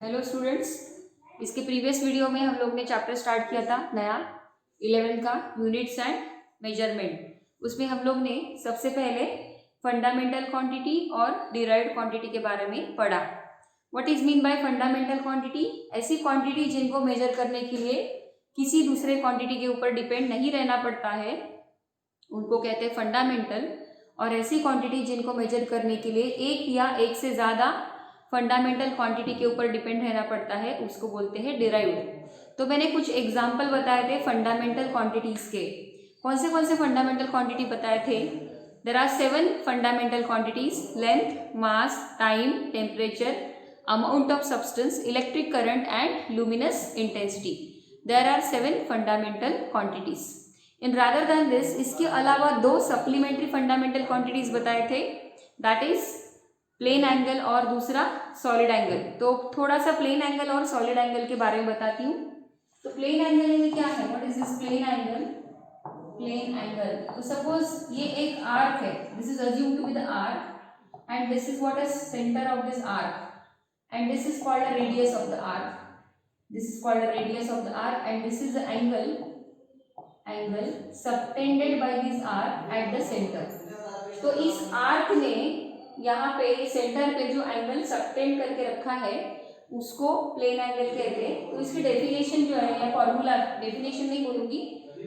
Hello students, इसके previous video में हम लोग ने चैप्टर स्टार्ट किया था नया 11 का यूनिट्स एंड मेजरमेंट। उसमें हम लोग ने सबसे पहले फंडामेंटल क्वांटिटी और डिराइव्ड क्वांटिटी के बारे में पढ़ा। What is mean by fundamental quantity? ऐसी क्वांटिटी जिनको मेजर करने के लिए किसी दूसरे क्वांटिटी के ऊपर डिपेंड नहीं रहना पड़ता है, उनको कहते हैं फंडामेंटल। और ऐसी क्वांटिटी जिनको मेजर करने के लिए एक या एक से ज़्यादा फंडामेंटल क्वांटिटी के ऊपर डिपेंड रहना पड़ता है, उसको बोलते हैं डिराइव्ड। तो मैंने कुछ एग्जाम्पल बताए थे फंडामेंटल क्वांटिटीज के। कौन से फंडामेंटल क्वांटिटी बताए थे? There are 7 fundamental quantities: length, mass, time, temperature, amount of substance, electric current and luminous intensity. There are 7 fundamental quantities. In rather than this, इसके अलावा 2 सप्लीमेंट्री फंडामेंटल क्वांटिटीज बताए थे, that is plane angle और दूसरा solid angle. तो थोड़ा सा plane angle और सॉलिड एंगल के बारे में बताती हूँ। तो प्लेन एंगल में क्या है? What is this plane angle? Plane angle, तो सपोज ये एक आर्क है, this is assume to be the arc and this is what is centre of this arc and this is called the radius of the arc. This is called the radius of the arc and this is the angle subtended by this arc at the centre. तो इस arc ने यहाँ पे centre पे जो angle subtend करके रखा है उसको प्लेन एंगल कहते हैं। तो इसकी डेफिनेशन जो है, या फॉर्मूला, डेफिनेशन नहीं बोलूंगी,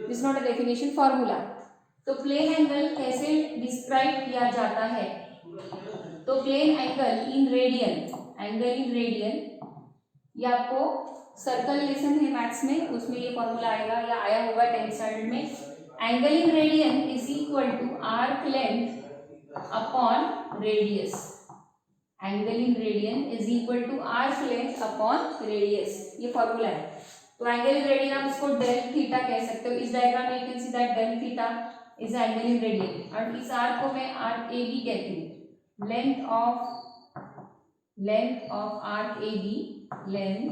this not a definition, formula. तो प्लेन एंगल कैसे डिस्क्राइब किया जाता है? तो प्लेन एंगल इन रेडियन, ये आपको सर्कल लेसन है मैथ्स में, उसमें ये फॉर्मूला आएगा या आया होगा 10th स्टैंडर्ड में। Angle in radian is equal to arc length upon radius. Angle in radian is equal to arc length upon radius, ये फॉर्मूला है। तो एंगल इन रेडियन आप उसको डेल थीटा कह सकते हो। इस डायग्राम में you can see that del theta is angle in radian, और इस आर्क को मैं आर्क ए बी कहती हूँ। Length of arc A B, length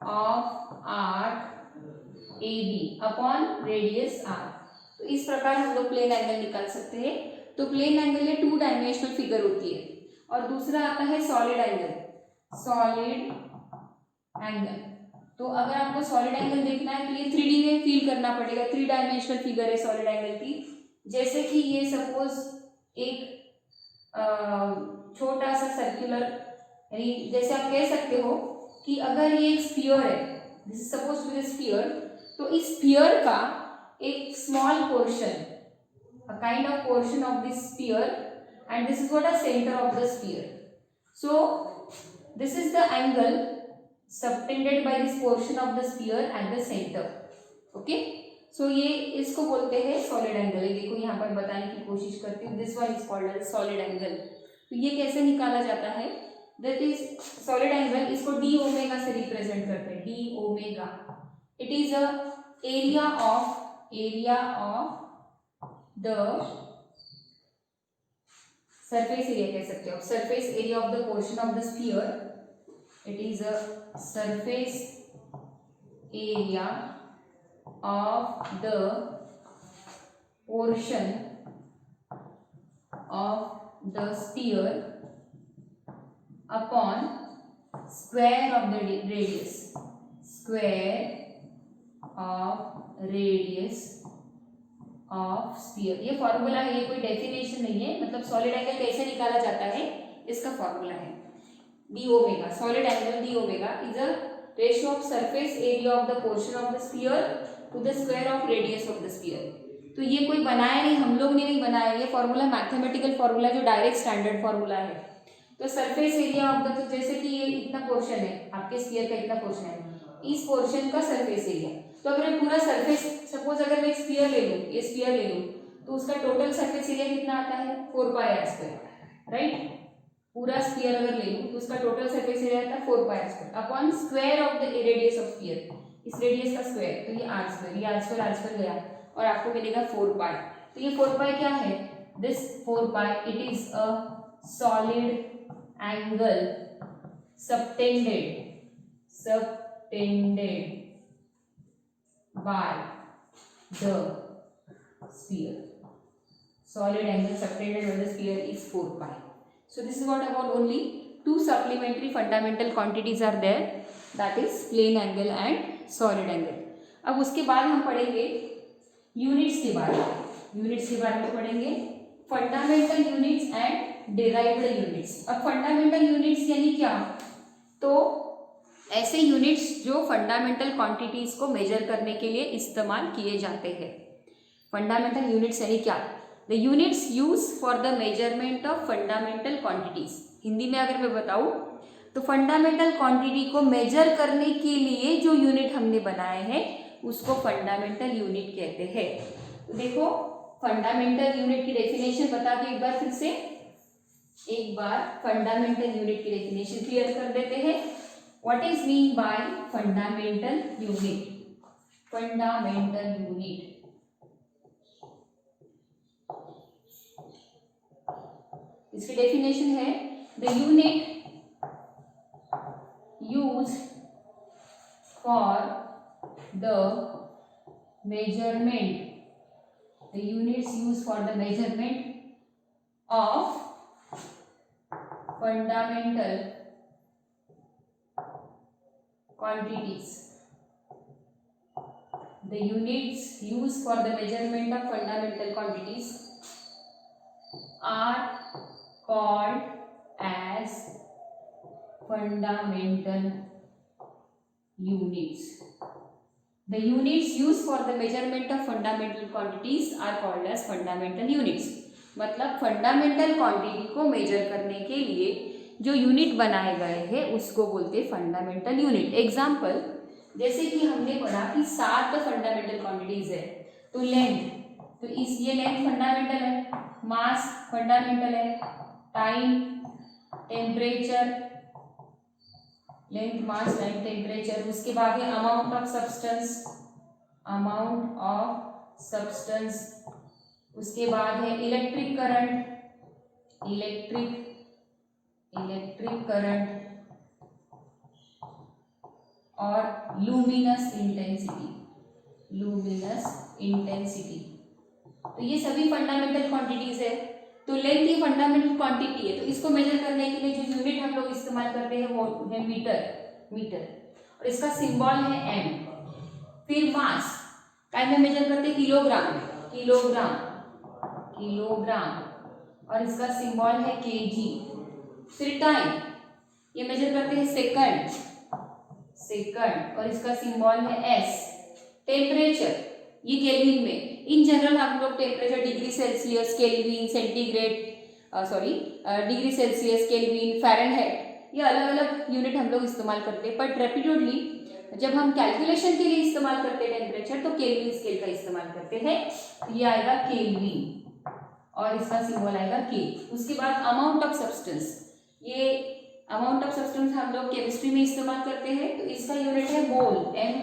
of arc A B upon radius R. तो इस प्रकार हम लोग प्लेन एंगल निकाल सकते हैं। तो प्लेन एंगल में 2 डायमेंशनल फिगर होती है। और दूसरा आता है सॉलिड एंगल। तो अगर आपको सॉलिड एंगल देखना है तो ये 3D में फील करना पड़ेगा। 3 डायमेंशनल फिगर है सॉलिड एंगल की। जैसे कि ये सपोज एक छोटा सा सर्कुलर, यानी जैसे आप कह सकते हो कि अगर ये एक स्फीयर है, this is suppose to be sphere, तो इस स्फीयर का एक small portion, a kind of portion of this sphere, and this is what a center of the sphere. So this is the angle subtended by this portion of the sphere at the center. Okay, so ये इसको बोलते हैं solid angle. देखो यहाँ पर बताने की कोशिश करती हूँ, this one is called as solid angle. तो ये कैसे निकाला जाता है? दैट इज सॉलिड एंगल, इसको डी ओमेगा से रिप्रेजेंट करते हैं, d omega. It is a area of the surface area कह सकते हो, surface area of the portion of the sphere. It is a surface area of the portion of the sphere upon square of the radius, square of radius of sphere. ये formula है, ये कोई definition नहीं है। मतलब solid angle कैसे निकाला जाता है इसका फॉर्मूला है d omega. Solid angle d omega is a ratio of surface area of the portion of the sphere to the square of radius of the sphere. तो ये कोई बनाया नहीं, हम लोग ने नहीं बनाया, ये फॉर्मूला मैथमेटिकल फॉर्मूला जो डायरेक्ट स्टैंडर्ड फॉर्मूला है। तो सरफेस एरिया ऑफ द, तो जैसे कि ये इतना पोर्शन है, आपके स्फीयर का इतना पोर्शन है, इस पोर्शन का सरफेस एरिया। तो अगर मैं पूरा सरफेस, सपोज अगर मैं एक स्फीयर ले लूँ, ये स्फीयर ले लूँ, तो उसका टोटल सरफेस एरिया कितना आता है? 4 पाई आर स्क्वायर, राइट। पूरा स्फीयर अगर ले लूँ तो उसका टोटल सरफेस एरिया आता है 4 pi r square upon square of the radius of sphere, इस रेडियस का स्क्वायर। तो ये आर स्क्वायर, ये आर स्क्वायर गया और आपको मिलेगा 4 पाई। तो ये 4 पाई क्या है? This 4 pi, it is a solid angle subtended by the sphere. Solid angle subtended by the sphere is 4 pi. So this is what about only two supplementary fundamental quantities are there, that is plane angle and solid angle. अब उसके बाद हम पढ़ेंगे units के बारे में, units के बारे में पढ़ेंगे fundamental units and derived units. अब फंडामेंटल यूनिट्स यानी क्या, तो ऐसे यूनिट्स जो फंडामेंटल क्वांटिटीज को मेजर करने के लिए इस्तेमाल किए जाते हैं. फंडामेंटल यूनिट्स यानी क्या, the units use for the measurement of fundamental quantities. Hindi में अगर मैं बताऊँ तो फंडामेंटल क्वांटिटी को मेजर करने के लिए जो यूनिट हमने बनाए हैं उसको फंडामेंटल यूनिट कहते हैं. तो देखो फंडामेंटल यूनिट की डेफिनेशन बता के एक बार फिर से, एक बार फंडामेंटल यूनिट की डेफिनेशन क्लियर कर देते हैं. What is mean by fundamental unit. Fundamental unit इसकी डेफिनेशन है the unit used for the measurement, the units used for the measurement of fundamental quantities. The units used for the measurement of fundamental quantities are called as fundamental units. The units used for the measurement of fundamental quantities are called as fundamental units. मतलब fundamental quantity को measure करने के लिए जो unit बनाए गए हैं उसको बोलते हैं फंडामेंटल यूनिट. एग्जाम्पल जैसे कि हमने पढ़ा कि 7 फंडामेंटल क्वांटिटीज है, तो लेंथ, तो इस ये लेंथ फंडामेंटल है, मास फंडामेंटल है, time, temperature, length, mass, time, temperature. उसके बाद है amount of substance, amount of substance. उसके बाद है इलेक्ट्रिक करंट, इलेक्ट्रिक करंट और लुमिनस इंटेंसिटी. तो ये सभी फंडामेंटल क्वांटिटीज है. तो लेंथ ये फंडामेंटल क्वांटिटी है, तो इसको मेजर करने के लिए जो यूनिट हम लोग इस्तेमाल करते हैं वो है मीटर और इसका सिंबल है एम. फिर मास काय में मेजर करते हैं किलोग्राम और इसका सिंबल है केजी. फिर टाइम ये मेजर करते हैं सेकंड और इसका सिंबल है एस. टेम्परेचर ये केल्विन में, इन जनरल हम लोग temperature degree Celsius, kelvin, centigrade, degree Celsius, kelvin, Fahrenheit, ये अलग अलग यूनिट हम लोग इस्तेमाल करते हैं. बट रेपिटेडली जब हम कैलकुलेशन के लिए इस्तेमाल करते हैं टेम्परेचर तो केल्विन स्केल का इस्तेमाल करते हैं. ये आएगा केल्विन और इसका सिंबल आएगा के. उसके बाद अमाउंट ऑफ सब्सटेंस, ये अमाउंट ऑफ सब्सटेंस हम लोग केमिस्ट्री में इस्तेमाल करते हैं, तो इसका यूनिट है मोल,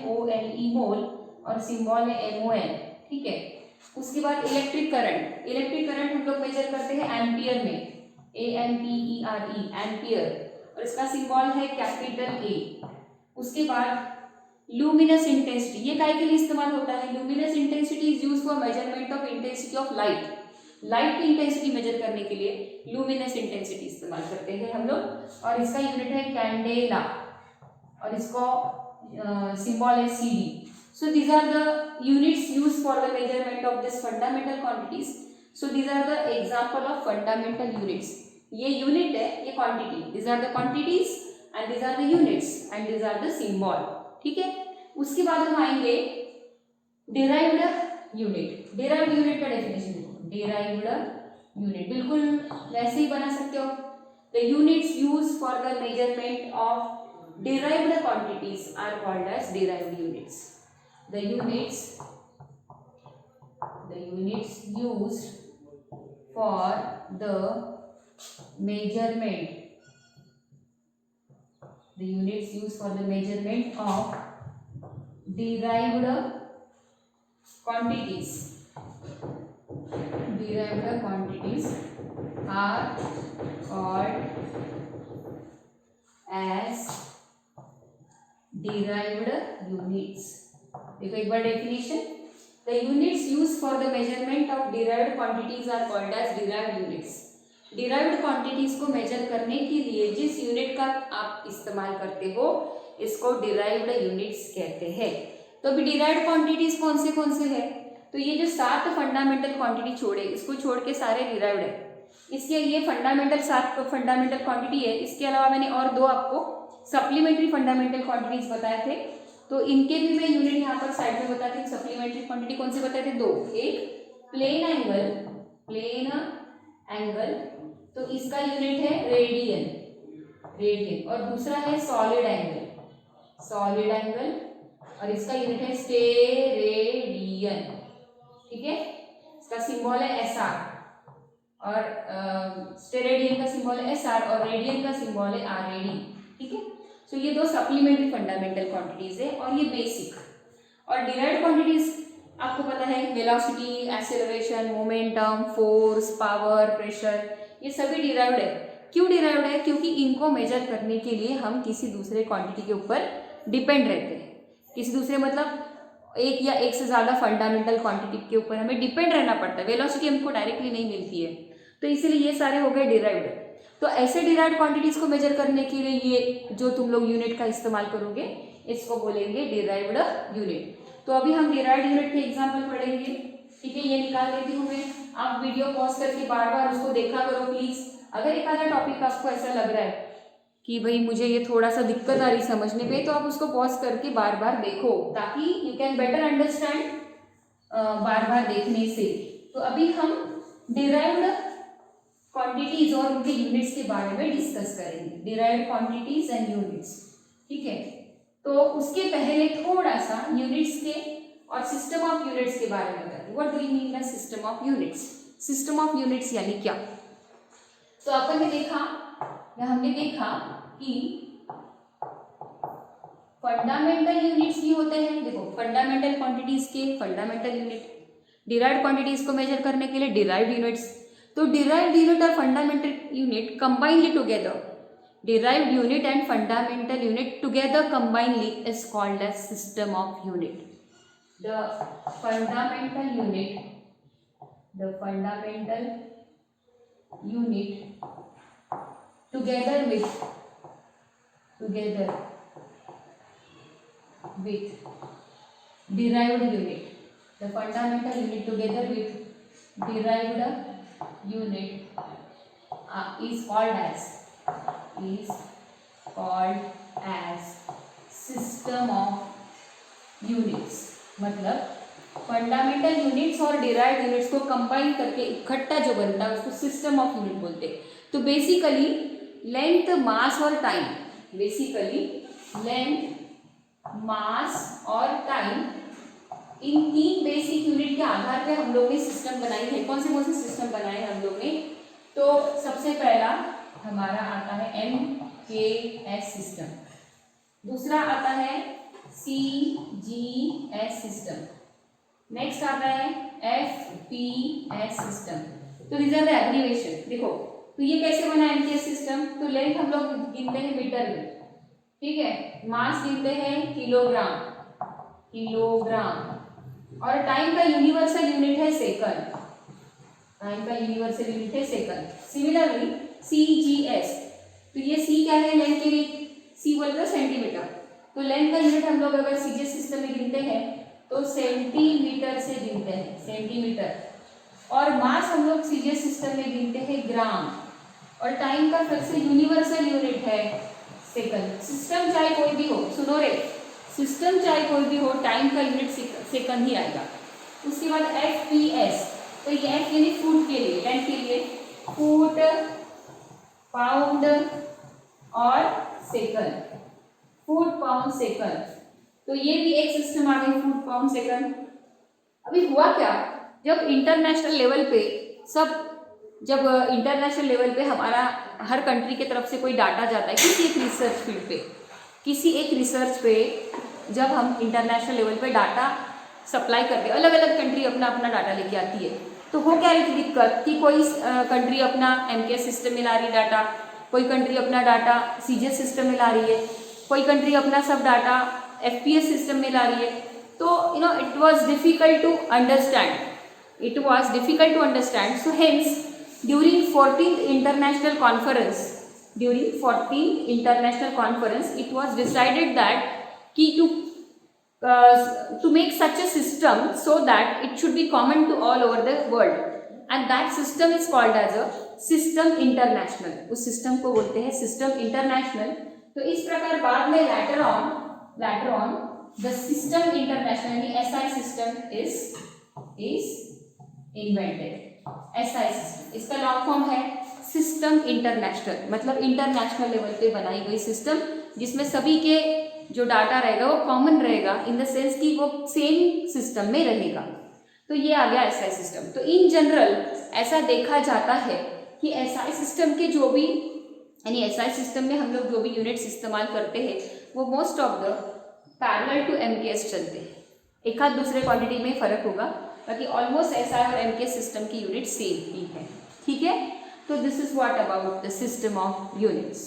MOLE मोल और सिंबल है MOL. ठीक है. उसके बाद इलेक्ट्रिक करंट हम लोग मेजर करते हैं एम्पियर में, AMPERE एम्पियर और इसका सिंबल है कैपिटल A. उसके बाद लुमिनस इंटेंसिटी, ये काय के लिए इस्तेमाल होता है. Luminous intensity is used for measurement of intensity of light. Light की इंटेंसिटी मेजर करने के लिए लुमिनस इंटेंसिटी इस्तेमाल करते हैं हम लोग और इसका यूनिट है कैंडेला और इसको सिंबल है CD. So these are the units used for the measurement of this fundamental quantities. So these are the example of fundamental units. ये यूनिट है, ये quantity, these are the quantities and these are the units and these are the symbol. ठीक है. उसके बाद हम आएंगे derived unit. derived unit का डेफिनेशन देखो. derived unit बिल्कुल वैसे ही बना सकते हो. The units used for the measurement of derived quantities are called as derived units. The units used for the measurement of derived quantities are called as derived units. देखो एक बार definition, the units used for the measurement of derived quantities are called as derived units. Derived quantities को measure करने के लिए जिस unit का आप इस्तेमाल करते हो इसको डिराइव्ड यूनिट्स कहते हैं। तो अभी डिराइव्ड क्वांटिटीज कौन से है, तो ये जो 7 फंडामेंटल क्वांटिटी छोड़े, इसको छोड़ के सारे डिराइव्ड है। इसके ये फंडामेंटल 7 फंडामेंटल क्वांटिटी है। इसके अलावा मैंने और 2 आपको सप्लीमेंट्री फंडामेंटल क्वांटिटीज बताए थे, तो इनके भी मैं यूनिट यहाँ पर साइड में बताती हूँ। सप्लीमेंट्री क्वांटिटी कौन से बताए थे, 2, एक प्लेन एंगल, तो इसका यूनिट है रेडियन, और दूसरा है सॉलिड एंगल, और इसका यूनिट है स्टेरेडियन। ठीक है, इसका सिंबल है SR, और स्टेरेडियन का सिंबल है SR और रेडियन का सिंबल है RAD। ठीक है, तो ये 2 सप्लीमेंट्री फंडामेंटल क्वांटिटीज है और ये बेसिक। और डिराइव्ड क्वांटिटीज आपको पता है, velocity, acceleration, momentum, force, power, pressure, ये सभी डिराइव्ड है। क्यों डिराइव्ड है, क्योंकि इनको मेजर करने के लिए हम किसी दूसरे क्वांटिटी के ऊपर डिपेंड रहते हैं। किसी दूसरे मतलब एक या एक से ज़्यादा फंडामेंटल क्वांटिटी के ऊपर हमें डिपेंड रहना पड़ता है। वेलोसिटी हमको डायरेक्टली नहीं मिलती है, तो इसीलिए ये सारे हो गए डिराइव्ड। तो ऐसे डिराइव्ड क्वांटिटीज को मेजर करने के लिए ये जो तुम लोग यूनिट का इस्तेमाल करोगे इसको बोलेंगे डिराइव्ड यूनिट। तो अभी हम डिराइव्ड यूनिट के एग्जाम्पल पढ़ेंगे। ठीक है, ये निकाल लेती हूँ मैं, आप वीडियो पॉज करके बार बार उसको देखा करो प्लीज। अगर एक आधा टॉपिक आपको ऐसा लग रहा है कि भाई मुझे ये थोड़ा सा दिक्कत आ रही समझने में, तो आप उसको पॉज करके बार बार देखो, ताकि यू कैन बेटर अंडरस्टैंड बार बार देखने से। तो अभी हम डिराइव्ड क्वांटिटीज और उनके यूनिट्स के बारे में डिस्कस करेंगे, डिराइव्ड क्वांटिटीज एंड यूनिट्स। ठीक है, तो उसके पहले थोड़ा सा यूनिट्स के और सिस्टम ऑफ यूनिट्स के बारे में बताते हैं। What do you mean by system of units? System of units यानी क्या? तो अपन ने देखा या हमने देखा कि फंडामेंटल यूनिट्स भी होते हैं। देखो, फंडामेंटल क्वांटिटीज के फंडामेंटल यूनिट, डिराइव्ड क्वांटिटीज को मेजर करने के लिए डिराइव्ड यूनिट्स। तो डिराइव्ड यूनिट और fundamental unit combinedly together, derived unit and fundamental unit together combinedly is called as system of unit. The fundamental unit together with derived unit, the fundamental unit together with derived unit is called as system of units। मतलब fundamental units और derived units को combine करके इकट्ठा जो बनता है उसको system of unit बोलते हैं। तो बेसिकली लेंथ, मास और टाइम, बेसिकली लेंथ, मास और टाइम, इन 3 बेसिक यूनिट के आधार पे हम लोग ने सिस्टम बनाई है। कौन से सिस्टम बनाए हैं हम लोग ने? तो सबसे पहला हमारा आता है MKS सिस्टम, दूसरा आता है CGS सिस्टम, नेक्स्ट आता है FPS सिस्टम। तो दीज आर द एब्रिविएशन। देखो, तो ये कैसे बना MKS सिस्टम? तो लेंथ हम लोग गिनते हैं मीटर में, ठीक है, मास गिनते हैं किलोग्राम, और टाइम का यूनिवर्सल यूनिट है सेकंड, सिमिलरली CGS, तो ये C क्या है लेंथ के लिए? C बोलते हैं सेंटीमीटर। तो लेंथ का यूनिट हम लोग अगर CGS सिस्टम में गिनते हैं तो सेंटीमीटर से गिनते हैं, सेंटीमीटर। और मास हम लोग CGS सिस्टम में गिनते हैं ग्राम, और टाइम का फिर से यूनिवर्सल यूनिट है सेकंड। सिस्टम चाहे कोई भी हो, सुनो रे, सिस्टम चाहे कोई भी हो, टाइम का यूनिट सेकंड ही आएगा। उसके बाद FPS, तो ये F यानी फुट के लिए, लेंथ के लिए फुट, पाउंड और सेकंड, फुट, पाउंड, सेकंड। तो ये भी एक सिस्टम आ गई, फुट, पाउंड, सेकंड। अभी हुआ क्या, जब इंटरनेशनल लेवल पे इंटरनेशनल लेवल पे हमारा हर कंट्री की तरफ से कोई डाटा जाता है किसी एक रिसर्च फील्ड पे, किसी एक रिसर्च पे, जब हम इंटरनेशनल लेवल पे डाटा सप्लाई करते हैं, अलग अलग कंट्री अपना अपना डाटा लेके आती है, तो हो क्या रही थी दिक्कत कि कोई कंट्री अपना MKS सिस्टम में ला रही डाटा, कोई कंट्री अपना डाटा CGS सिस्टम में ला रही है, कोई कंट्री अपना सब डाटा FPS सिस्टम में ला रही है। तो it was difficult to understand, so hence during 14th international conference it was decided that कि to make such a system so that it should be common to all over the world, and that system is called as a system international. उस system को बोलते हैं system international. तो इस प्रकार बाद में later on the system international यानी SI system is invented. SI system इसका लॉन्ग फॉर्म है सिस्टम इंटरनेशनल, मतलब इंटरनेशनल लेवल पे बनाई गई सिस्टम जिसमें सभी के जो डाटा रहेगा वो कॉमन रहेगा, इन द सेंस कि वो सेम सिस्टम में रहेगा. तो ये आ गया एसआई सिस्टम. तो इन जनरल ऐसा देखा जाता है कि एसआई सिस्टम के जो भी यानी एसआई सिस्टम में हम लोग जो भी यूनिट्स इस्तेमाल करते हैं वो most of the parallel to MKS चलते हैं. एक आध दूसरे क्वांटिटी में फ़र्क होगा, बाकी ऑलमोस्ट एसआई और एमकेएस सिस्टम की यूनिट सेम ही है. ठीक है. तो this is what about the system of units.